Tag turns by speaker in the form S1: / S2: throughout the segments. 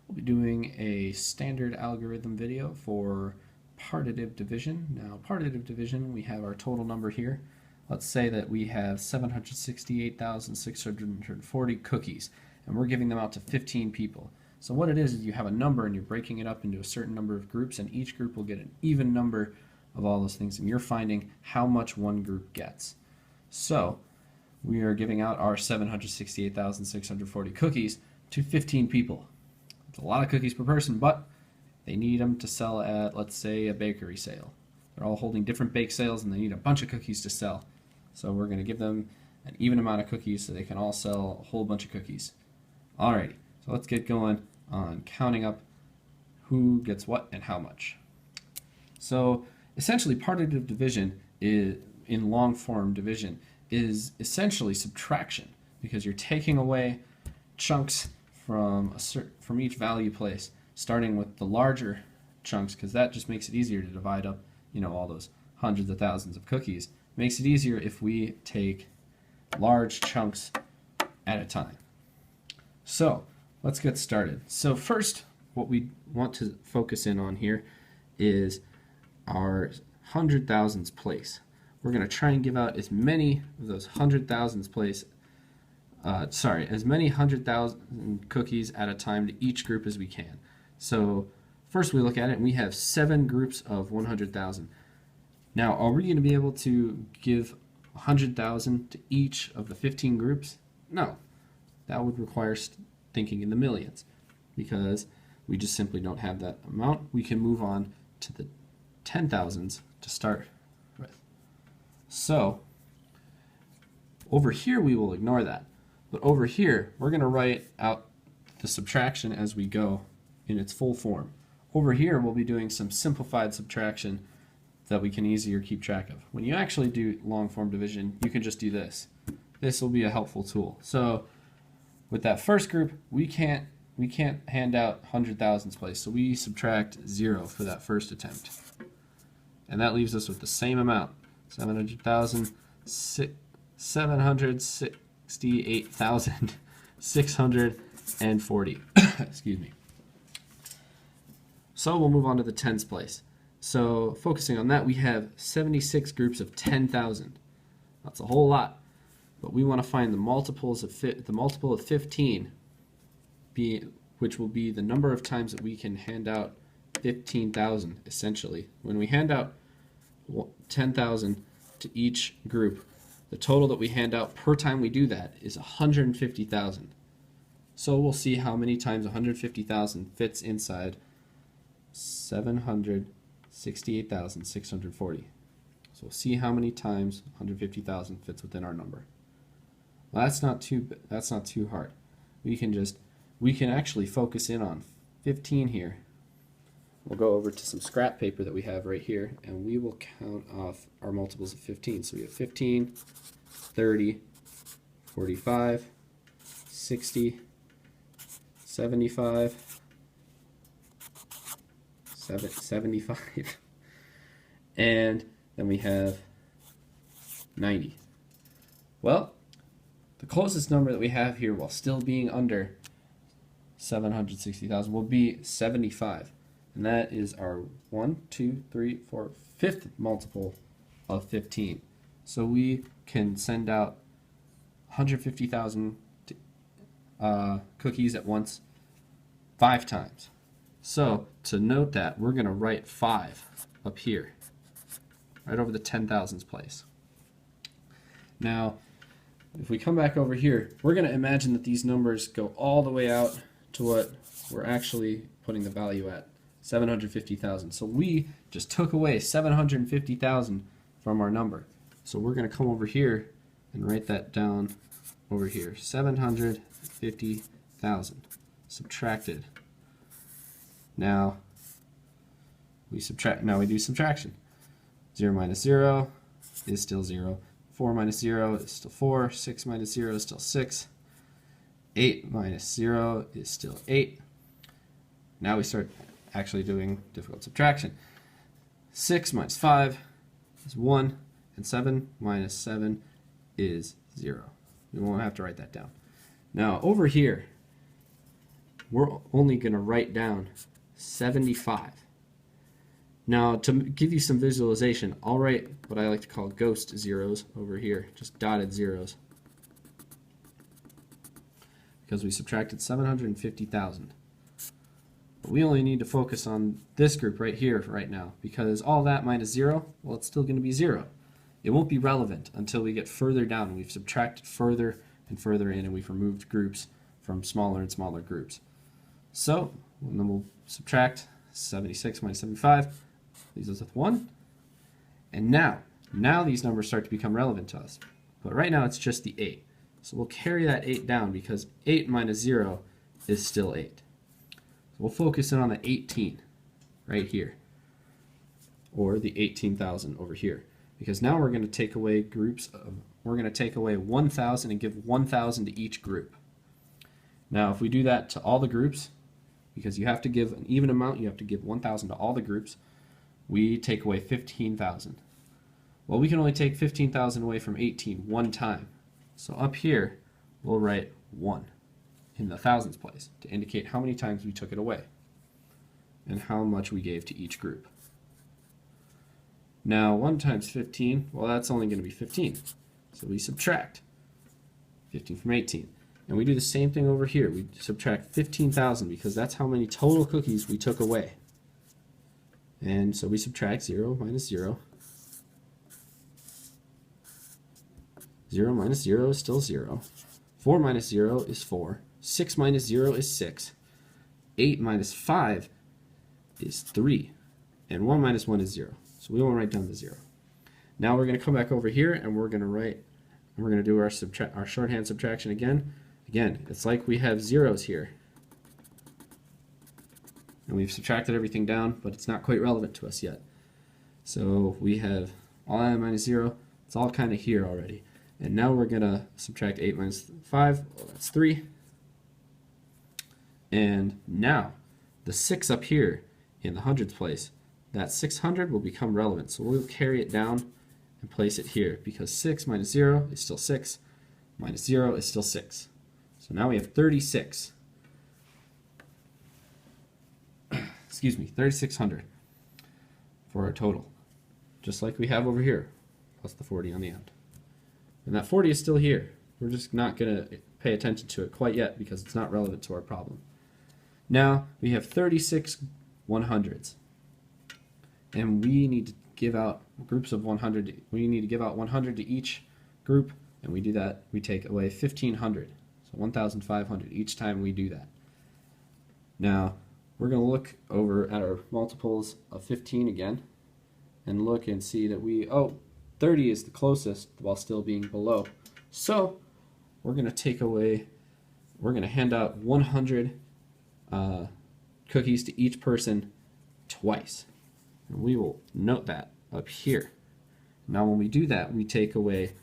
S1: We'll be doing a standard algorithm video for partitive division. Now, partitive division, we have our total number here. Let's say that we have 768,640 cookies, and we're giving them out to 15 people. So what it is you have a number and you're breaking it up into a certain number of groups, and each group will get an even number of all those things, and you're finding how much one group gets. So we are giving out our 768,640 cookies to 15 people. It's a lot of cookies per person, but they need them to sell at, let's say, a bakery sale. They're all holding different bake sales and they need a bunch of cookies to sell. So we're going to give them an even amount of cookies so they can all sell a whole bunch of cookies. Alrighty, so let's get going on counting up who gets what and how much. So essentially partitive division is, in long form division, is essentially subtraction, because you're taking away chunks from each value place, starting with the larger chunks, because that just makes it easier to divide up, all those hundreds of thousands of cookies. It makes it easier if we take large chunks at a time. So let's get started. So first, what we want to focus in on here is our hundred thousands place. We're going to try and give out as many of those hundred thousands place, as many 100,000 cookies at a time to each group as we can. So first we look at it and we have 7 groups of 100,000. Now, are we going to be able to give 100,000 to each of the 15 groups? No. That would require thinking in the millions, because we just simply don't have that amount. We can move on to the 10,000s to start with. So over here we will ignore that. But over here we're going to write out the subtraction as we go in its full form. Over here we'll be doing some simplified subtraction that we can easier keep track of. When you actually do long form division, you can just do this. This will be a helpful tool. So with that first group, we can't hand out 100,000s place, so we subtract 0 for that first attempt. And that leaves us with the same amount, 768,640. Excuse me. So we'll move on to the tens place. So focusing on that, we have 76 groups of 10,000. That's a whole lot, but we want to find the multiples of the multiple of 15, which will be the number of times that we can hand out 15,000. Essentially, when we hand out 10,000 to each group, the total that we hand out per time we do that is 150,000. So we'll see how many times 150,000 fits inside 768,640. So we'll see how many times 150,000 fits within our number. Well, that's not too hard. We can actually focus in on 15 here. We'll go over to some scrap paper that we have right here, and we will count off our multiples of 15. So we have 15, 30, 45, 60, 75, 75, and then we have 90. Well, the closest number that we have here, while still being under 760,000, will be 75. And that is our 5th multiple of 15. So we can send out 150,000 cookies at once 5 times. So to note that, we're going to write 5 up here, right over the 10,000s place. Now, if we come back over here, we're going to imagine that these numbers go all the way out to what we're actually putting the value at, 750,000. So we just took away 750,000 from our number. So we're going to come over here and write that down over here, 750,000 subtracted. Now we do subtraction. 0 minus 0 is still 0. 4 minus 0 is still 4. 6 minus 0 is still 6. 8 minus 0 is still 8. Now we start actually doing difficult subtraction. 6 minus 5 is 1, and 7 minus 7 is 0. We won't have to write that down. Now over here, we're only going to write down 75. Now, to give you some visualization, I'll write what I like to call ghost zeros over here, just dotted zeros, because we subtracted 750,000. But we only need to focus on this group right here right now, because all that minus 0, well, it's still going to be 0. It won't be relevant until we get further down. We've subtracted further and further in, and we've removed groups from smaller and smaller groups. So, and then we'll subtract 76 minus 75, leaves us with 1. And now these numbers start to become relevant to us. But right now it's just the 8. So we'll carry that 8 down because 8 minus 0 is still 8. So we'll focus in on the 18 right here, or the 18,000 over here. Because now we're going to take away we're going to take away 1,000 and give 1,000 to each group. Now if we do that to all the groups, because you have to give an even amount, you have to give 1,000 to all the groups, we take away 15,000. Well, we can only take 15,000 away from 18 one time. So up here, we'll write 1 in the thousands place to indicate how many times we took it away and how much we gave to each group. Now 1 times 15, well, that's only going to be 15. So we subtract 15 from 18. And we do the same thing over here. We subtract 15,000 because that's how many total cookies we took away. And so we subtract 0 minus 0. 0 minus 0 is still 0. 4 minus 0 is 4. 6 minus 0 is 6. 8 minus 5 is 3. And 1 minus 1 is 0. So we won't write down the 0. Now we're going to come back over here and we're going to do our shorthand subtraction again. Again, it's like we have zeros here. And we've subtracted everything down, but it's not quite relevant to us yet. So we have all I minus 0. It's all kind of here already. And now we're going to subtract 8 minus 5. Well, that's 3. And now the 6 up here in the hundreds place, that 600 will become relevant. So we'll carry it down and place it here because 6 minus 0 is still 6. Minus 0 is still 6. So now we have 36. Excuse me, 3,600 for our total. Just like we have over here, plus the 40 on the end. And that 40 is still here. We're just not going to pay attention to it quite yet because it's not relevant to our problem. Now we have 36 100s. And we need to give out groups of 100. We need to give out 100 to each group, and we do that. We take away 1,500. 1,500 each time we do that. Now, we're going to look over at our multiples of 15 again and look and see that 30 is the closest while still being below. So, we're going to hand out 100 cookies to each person twice. And we will note that up here. Now, when we do that, we take away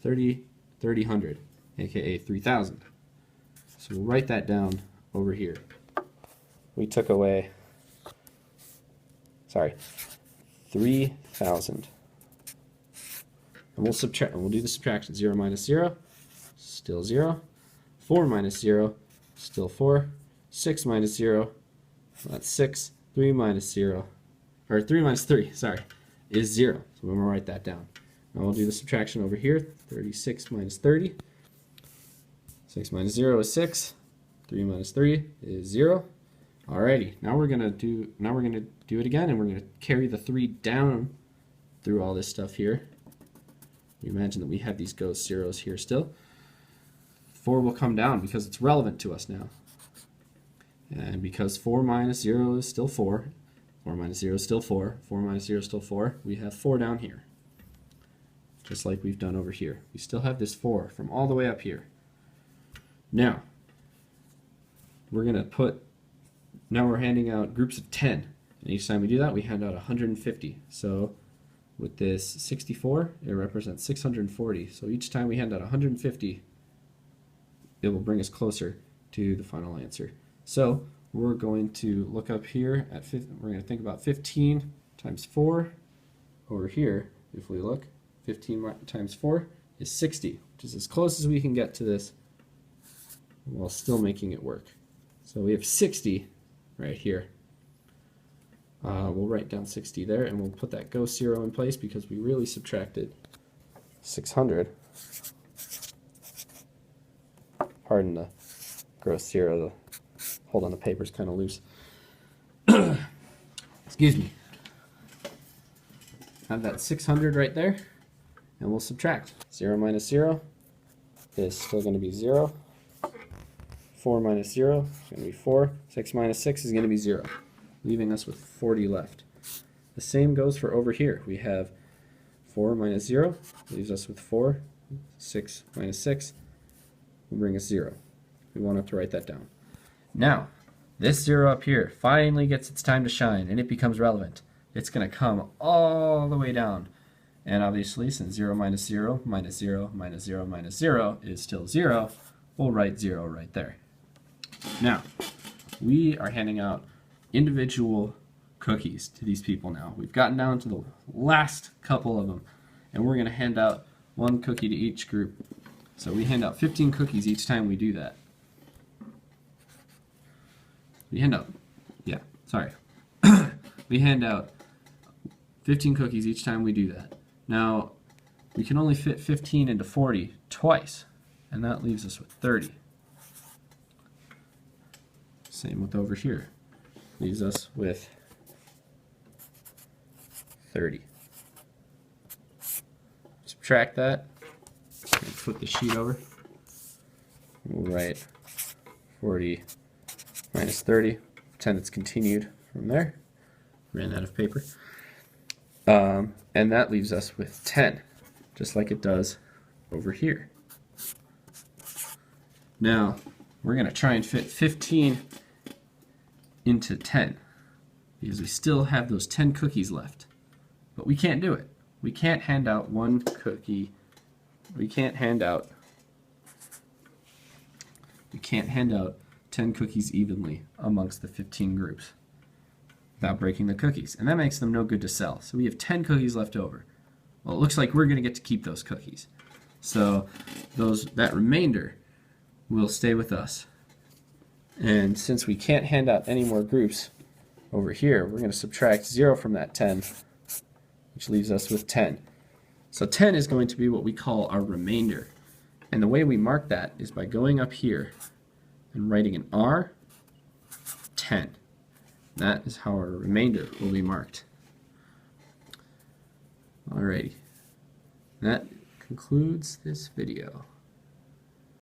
S1: 3,000, aka 3,000. So we'll write that down over here. We took away, 3,000. And we'll subtract, and we'll do the subtraction. 0 minus 0, still 0. 4 minus 0, still 4. 6 minus 0, that's 6. 3 minus 0, or 3 minus 3, is 0. So we're going to write that down. Now we'll do the subtraction over here. 36 minus 30. 6 minus 0 is 6. 3 minus 3 is 0. Alrighty, now we're gonna do it again, and we're gonna carry the 3 down through all this stuff here. You imagine that we have these ghost zeros here still. 4 will come down because it's relevant to us now. And because 4 minus 0 is still 4, 4 minus 0 is still 4, 4 minus 0 is still 4, we have 4 down here. Just like we've done over here. We still have this 4 from all the way up here. Now, we're handing out groups of 10. And each time we do that, we hand out 150. So with this 64, it represents 640. So each time we hand out 150, it will bring us closer to the final answer. So we're going to look up here at we're going to think about 15 times 4 over here. If we look, 15 times 4 is 60, which is as close as we can get to this while still making it work. So we have 60 right here. We'll write down 60 there, and we'll put that ghost zero in place because we really subtracted 600. Pardon the gross zero. The hold on, the paper's kind of loose. Excuse me. Have that 600 right there, and we'll subtract. 0 minus 0 is still going to be 0. 4 minus 0 is going to be 4. 6 minus 6 is going to be 0, leaving us with 40 left. The same goes for over here. We have 4 minus 0 leaves us with 4. 6 minus 6 will bring us 0. We won't have to write that down. Now, this 0 up here finally gets its time to shine, and it becomes relevant. It's going to come all the way down. And obviously, since 0 minus 0 minus 0 minus 0 minus 0 is still 0, we'll write 0 right there. Now, we are handing out individual cookies to these people now. We've gotten down to the last couple of them, and we're going to hand out one cookie to each group. So we hand out 15 cookies each time we do that. We hand out, we hand out 15 cookies each time we do that. Now, we can only fit 15 into 40 twice, and that leaves us with 30. Same with over here. Leaves us with 30. Subtract that, and flip the sheet over. We'll write 40 minus 30. Pretend it's continued from there. Ran out of paper. And that leaves us with 10, just like it does over here. Now, we're going to try and fit 15 into 10, because we still have those 10 cookies left. But we can't do it. We can't hand out one cookie. We can't hand out 10 cookies evenly amongst the 15 groups without breaking the cookies, and that makes them no good to sell. So we have 10 cookies left over. Well, it looks like we're going to get to keep those cookies. So that remainder will stay with us. And since we can't hand out any more groups over here, we're going to subtract 0 from that 10, which leaves us with 10. So 10 is going to be what we call our remainder. And the way we mark that is by going up here and writing an R, 10. That is how our remainder will be marked. Alrighty. That concludes this video.